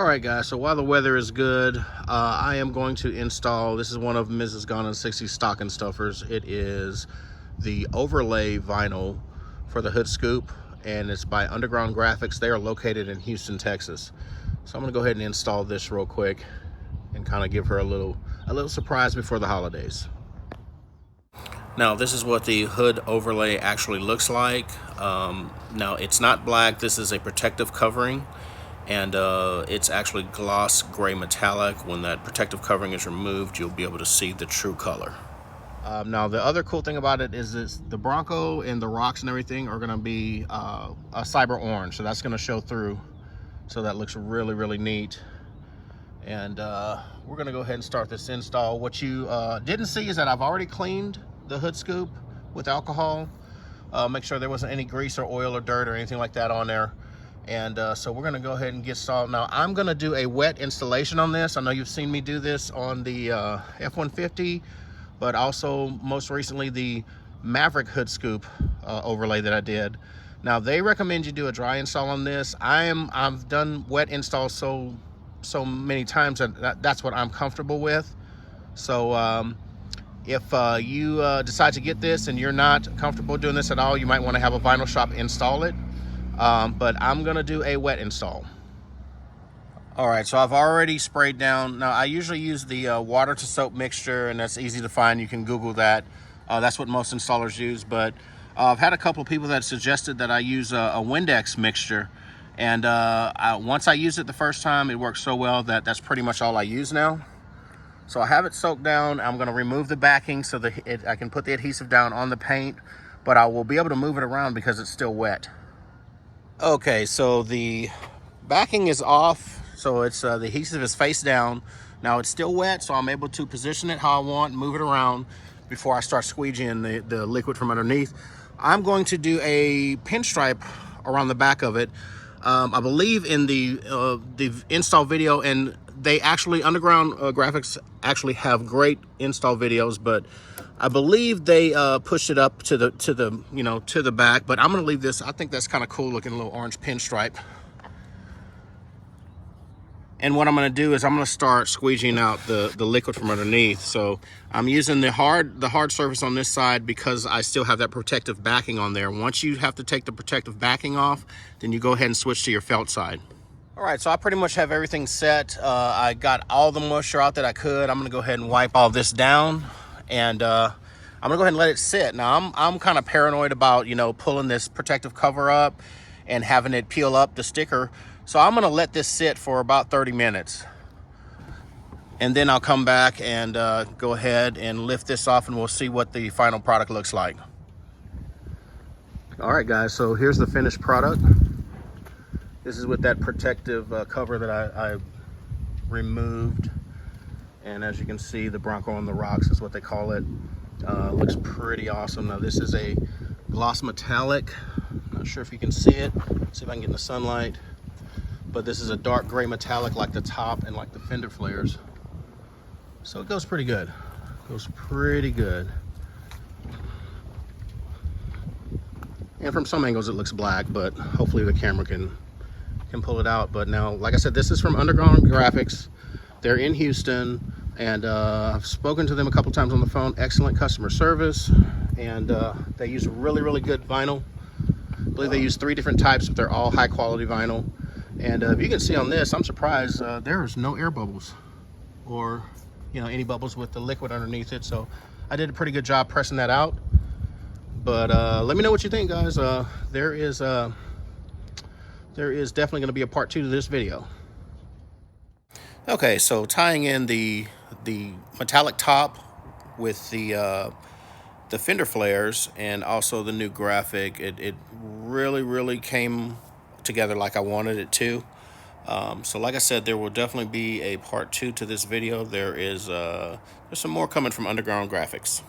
All right, guys, so while the weather is good, I am going to install, this is one of Mrs. Ghana's 60 stocking stuffers. It is the overlay vinyl for the hood scoop, and it's by Underground Graphics. They are located in Houston, Texas. So I'm gonna go ahead and install this real quick and kind of give her a little surprise before the holidays. Now, this is what the hood overlay actually looks like. Now, it's not black. This is a protective covering, and it's actually gloss gray metallic. When that protective covering is removed, you'll be able to see the true color. Now, the other cool thing about it is the Bronco and the rocks and everything are going to be a cyber orange, so that's going to show through. So that looks really, really neat. And we're going to go ahead and start this install. What you didn't see is that I've already cleaned the hood scoop with alcohol. Make sure there wasn't any grease or oil or dirt or anything like that on there. And so we're going to go ahead and get started. Now, I'm going to do a wet installation on this. I know you've seen me do this on the F-150, but also most recently the Maverick hood scoop overlay that I did. Now, they recommend you do a dry install on this. I've done wet installs so many times that that's what I'm comfortable with. So if you decide to get this and you're not comfortable doing this at all, you might want to have a vinyl shop install it. But I'm gonna do a wet install. All right, so I've already sprayed down. Now, I usually use the water to soap mixture, and that's easy to find. You can Google that. That's what most installers use. But I've had a couple of people that suggested that I use a Windex mixture. And once I used it the first time, it worked so well that that's pretty much all I use now. So I have it soaked down. I'm going to remove the backing so that I can put the adhesive down on the paint, but I will be able to move it around because it's still wet. Okay, so the backing is off, so it's the adhesive is face down. Now it's still wet, so I'm able to position it how I want, move it around before I start squeegeeing the liquid from underneath. I'm going to do a pinstripe around the back of it. I believe in the install video, and they actually, Underground Graphics actually have great install videos, but I believe they pushed it up to the back. But I'm gonna leave this. I think that's kind of cool looking, little orange pinstripe. And what I'm gonna do is I'm gonna start squeegeeing out the liquid from underneath. So I'm using the hard surface on this side because I still have that protective backing on there. Once you have to take the protective backing off, then you go ahead and switch to your felt side. All right, so I pretty much have everything set. I got all the moisture out that I could. I'm gonna go ahead and wipe all this down, and I'm gonna go ahead and let it sit. Now, I'm kind of paranoid about, pulling this protective cover up and having it peel up the sticker. So I'm gonna let this sit for about 30 minutes. And then I'll come back and go ahead and lift this off, and we'll see what the final product looks like. All right, guys, so here's the finished product. This is with that protective cover that I removed. And as you can see, the Bronco on the rocks is what they call it. Looks pretty awesome. Now, this is a gloss metallic. Not sure if you can see it. See if I can get in the sunlight. But this is a dark gray metallic like the top and like the fender flares. So it goes pretty good. Goes pretty good. And from some angles it looks black, but hopefully the camera can pull it out. But now, like I said, this is from Underground Graphics. They're in Houston, and I've spoken to them a couple times on the phone. Excellent customer service, and they use really, really good vinyl. I believe they use 3 different types, but they're all high quality vinyl. And if you can see on this, I'm surprised there's no air bubbles or any bubbles with the liquid underneath it. So I did a pretty good job pressing that out. But let me know what you think, guys. There is definitely going to be a part 2 to this video. Okay, so tying in the metallic top with the fender flares and also the new graphic, it really came together like I wanted it to. So like I said, there will definitely be a part 2 to this video. There's some more coming from Underground Graphics.